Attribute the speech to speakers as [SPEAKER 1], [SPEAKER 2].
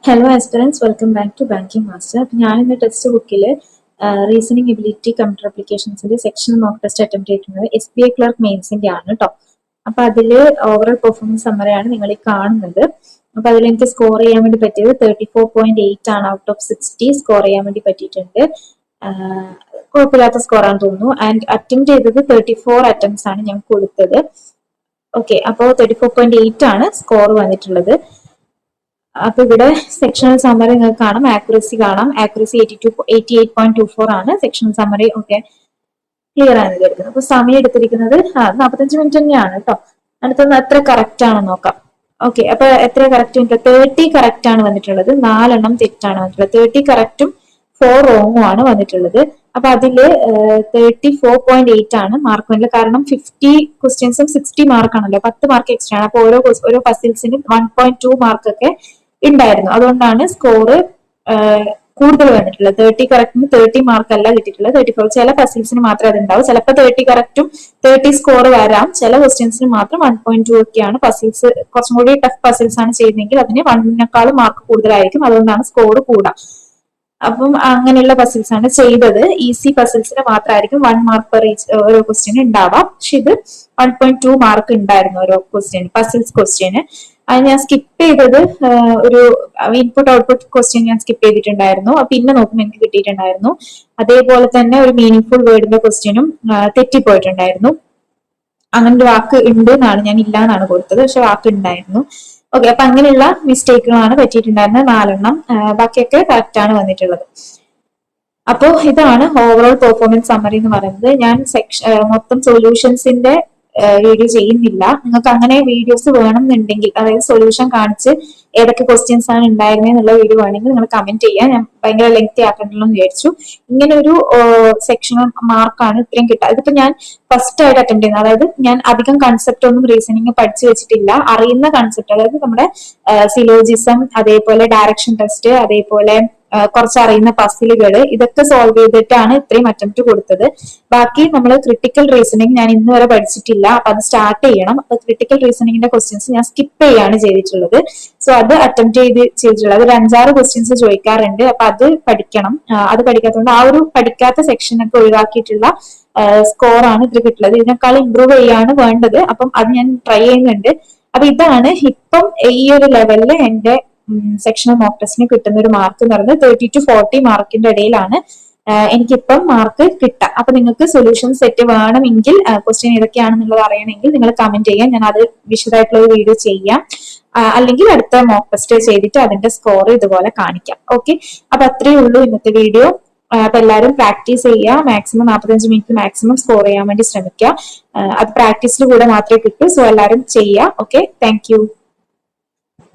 [SPEAKER 1] Hello aspirants, welcome back to banking master. അപ്പം ഞാനിന്ന് text ബുക്കിൽ റീസണിങ് എബിലിറ്റി കമ്പ്യൂട്ടർ അപ്ലിക്കേഷൻസിന്റെ സെക്ഷൻ മോക്ക് ടെസ്റ്റ് അറ്റംപ്റ്റ് ചെയ്തിട്ടുള്ളത് SBI ക്ലർക്ക് മെയിൻസിന്റെ ആണ് കേട്ടോ. അപ്പൊ അതിൽ ഓവറോൾ പെർഫോമൻസ് സമ്മറിയാണ് നിങ്ങൾ ഈ കാണുന്നത്. അപ്പൊ അതിൽ എനിക്ക് സ്കോർ ചെയ്യാൻ വേണ്ടി പറ്റിയത് 34.8 ആണ്. ഔട്ട് ഓഫ് 60 സ്കോർ ചെയ്യാൻ വേണ്ടി പറ്റിയിട്ടുണ്ട്. കുഴപ്പമില്ലാത്ത സ്കോറാണെന്ന് തോന്നുന്നു. ആൻഡ് അറ്റംപ്റ്റ് ചെയ്തത് 34 അറ്റംപ്റ്റ്സ് ആണ് ഞാൻ കൊടുത്തത്. ഓക്കെ, അപ്പോൾ 34.8 ആണ് സ്കോർ വന്നിട്ടുള്ളത്. അപ്പൊ ഇവിടെ സെക്ഷണൽ സമ്മറി നിങ്ങൾക്ക് കാണാം, ആക്യുറസി കാണാം. ആക്യുറസി 88.24 ആണ്. സെക്ഷണൽ സമ്മറി ഒക്കെ ക്ലിയർ ആണ് എടുക്കുന്നത്. അപ്പൊ സമയം എടുത്തിരിക്കുന്നത് 45 മിനിറ്റ് തന്നെയാണ് കേട്ടോ. അടുത്തൊന്ന് എത്ര കറക്റ്റ് ആണെന്ന് നോക്കാം. ഓക്കെ, അപ്പൊ എത്ര കറക്റ്റ്? 30 കറക്റ്റ് ആണ് വന്നിട്ടുള്ളത്, 4 എണ്ണം തെറ്റാണ് വന്നിട്ടുള്ളത്. 30 കറക്റ്റും 4 റോങ്ങും ആണ് വന്നിട്ടുള്ളത്. അപ്പൊ അതില് 34.8 ആണ് മാർക്ക് വന്നത്. കാരണം 50 ക്വസ്റ്റ്യൻസും 60 മാർക്കാണല്ലോ, 10 മാർക്ക് എക്സ്ട്രാ ആണ്. അപ്പൊ ഓരോ പസിൽസിനും 1.2 മാർക്ക് ഒക്കെ ഉണ്ടായിരുന്നു. അതുകൊണ്ടാണ് സ്കോർ കൂടുതൽ വന്നിട്ടുള്ളത്. 30 കറക്റ്റിന് 30 മാർക്ക് അല്ല കിട്ടിയിട്ടുള്ളത്, 34. ചില പസിൽസിന് മാത്രമേ അത് ഉണ്ടാവും. ചിലപ്പോൾ 30 കറക്റ്റും 30 സ്കോർ വരാം. ചില ക്വസ്റ്റ്യൻസിന് മാത്രം 1.2 ഒക്കെയാണ്. പസിൽസ് കുറച്ചും കൂടി ടഫ് പസിൽസ് ആണ് ചെയ്യുന്നതെങ്കിൽ അതിന് 1-നേക്കാളും മാർക്ക് കൂടുതലായിരിക്കും. അതുകൊണ്ടാണ് സ്കോർ കൂടാം. അപ്പം അങ്ങനെയുള്ള പസിൽസ് ആണ് ചെയ്തത്. ഈസി പസിൽസിന് മാത്രമായിരിക്കും 1 മാർക്ക് പെർ ഓരോ ക്വസ്റ്റ്യന് ഉണ്ടാവാം. പക്ഷെ ഇത് 1.2 മാർക്ക് ഉണ്ടായിരുന്നു ഓരോ ക്വസ്റ്റ്യന്, പസിൽസ് ക്വസ്റ്റ്യന്. അത് ഞാൻ സ്കിപ്പ് ചെയ്തത് ഒരു ഇൻപുട്ട് ഔട്ട്പുട്ട് ക്വസ്റ്റ്യൻ ഞാൻ സ്കിപ്പ് ചെയ്തിട്ടുണ്ടായിരുന്നു. പിന്നെ നോക്കുമ്പോൾ എനിക്ക് കിട്ടിയിട്ടുണ്ടായിരുന്നു. അതേപോലെ തന്നെ ഒരു മീനിങ് ഫുൾ വേർഡിന്റെ ക്വസ്റ്റ്യനും തെറ്റിപ്പോയിട്ടുണ്ടായിരുന്നു. അങ്ങനെ ഒരു വാക്ക് ഉണ്ട് എന്നാണ്, ഞാൻ ഇല്ല എന്നാണ് കൊടുത്തത്, പക്ഷെ വാക്ക് ഉണ്ടായിരുന്നു. ഓക്കെ, അപ്പൊ അങ്ങനെയുള്ള മിസ്റ്റേക്കുകളാണ് പറ്റിയിട്ടുണ്ടായിരുന്നത്, 4 എണ്ണം. ബാക്കിയൊക്കെ കറക്റ്റ് ആണ് വന്നിട്ടുള്ളത്. അപ്പോൾ ഇതാണ് ഓവറോൾ പെർഫോമൻസ് സമ്മറി എന്ന് പറയുന്നത്. ഞാൻ മൊത്തം സൊല്യൂഷൻസിന്റെ വീഡിയോ ചെയ്യുന്നില്ല. നിങ്ങൾക്ക് അങ്ങനെ വീഡിയോസ് വേണമെന്നുണ്ടെങ്കിൽ, അതായത് സൊല്യൂഷൻ കാണിച്ച് ഏതൊക്കെ ക്വസ്റ്റ്യൻസ് ആണ് ഉണ്ടായിരുന്നത് എന്നുള്ള വീഡിയോ വേണമെങ്കിൽ നിങ്ങൾ കമന്റ് ചെയ്യാം. ഞാൻ ഭയങ്കര ലെങ്തി ആക്കണ്ടല്ലോ എന്ന് വിചാരിച്ചു. ഇങ്ങനെ ഒരു സെക്ഷണൽ മാർക്കാണ് ഇത്രയും കിട്ടുക. ഇതിപ്പോ ഞാൻ ഫസ്റ്റ് ആയിട്ട് അറ്റൻഡ് ചെയ്യുന്നത്, അതായത് ഞാൻ അധികം കൺസെപ്റ്റ് ഒന്നും റീസണിങ് പഠിച്ചു വെച്ചിട്ടില്ല. അറിയുന്ന കൺസെപ്റ്റ്, അതായത് നമ്മുടെ സിലോജിസം, അതേപോലെ ഡയറക്ഷൻ ടെസ്റ്റ്, അതേപോലെ കുറച്ച് അറിയുന്ന പസിലുകൾ, ഇതൊക്കെ സോൾവ് ചെയ്തിട്ടാണ് ഇത്രയും അറ്റംപ്റ്റ് കൊടുത്തത്. ബാക്കി നമ്മൾ ക്രിട്ടിക്കൽ റീസണിങ് ഞാൻ ഇന്ന് വരെ പഠിച്ചിട്ടില്ല. അപ്പൊ അത് സ്റ്റാർട്ട് ചെയ്യണം. അപ്പൊ ക്രിട്ടിക്കൽ റീസണിങ്ങിന്റെ ക്വസ്റ്റ്യൻസ് ഞാൻ സ്കിപ്പ് ചെയ്യാണ് ചെയ്തിട്ടുള്ളത്. സോ അത് അറ്റംപ്റ്റ് ചെയ്തിട്ടുള്ളത് ഒരു 5-6 ക്വസ്റ്റ്യൻസ് ചോദിക്കാറുണ്ട്. അപ്പൊ അത് പഠിക്കണം. അത് പഠിക്കാത്തതുകൊണ്ട് ആ ഒരു പഠിക്കാത്ത സെക്ഷനൊക്കെ ഒഴിവാക്കിയിട്ടുള്ള സ്കോറാണ് ഇതിൽ കിട്ടുന്നത്. ഇതിനേക്കാൾ ഇമ്പ്രൂവ് ചെയ്യാണ് വേണ്ടത്. അപ്പം അത് ഞാൻ ട്രൈ ചെയ്യുന്നുണ്ട്. അപ്പൊ ഇതാണ് ഇപ്പം ഈ ഒരു ലെവലിൽ എന്റെ സെക്ഷണൽ മോക്ക് ടെസ്റ്റിന് കിട്ടുന്ന ഒരു മാർക്ക് എന്ന് പറയുന്നത് 30 to 40 മാർക്കിന്റെ ഇടയിലാണ് എനിക്കിപ്പം മാർക്ക് കിട്ടാം. അപ്പൊ നിങ്ങൾക്ക് സൊല്യൂഷൻ സെറ്റ് വേണമെങ്കിൽ, ക്വസ്റ്റ്യൻ ഏതൊക്കെയാണെന്നുള്ളത് അറിയണമെങ്കിൽ നിങ്ങൾ കമന്റ് ചെയ്യാം. ഞാൻ അത് വിശദമായിട്ടുള്ള ഒരു വീഡിയോ ചെയ്യാം. അല്ലെങ്കിൽ അടുത്ത മോക്ക് ടെസ്റ്റ് ചെയ്തിട്ട് അതിന്റെ സ്കോർ ഇതുപോലെ കാണിക്കാം. ഓക്കെ, അപ്പൊ അത്രയേ ഉള്ളൂ ഇന്നത്തെ വീഡിയോ. അപ്പൊ എല്ലാവരും പ്രാക്ടീസ് ചെയ്യുക. മാക്സിമം 45 മിനിറ്റ് മാക്സിമം സ്കോർ ചെയ്യാൻ വേണ്ടി ശ്രമിക്കുക. അത് പ്രാക്ടീസിൽ കൂടെ മാത്രമേ കിട്ടൂ. സോ എല്ലാവരും ചെയ്യുക. Okay, thank you.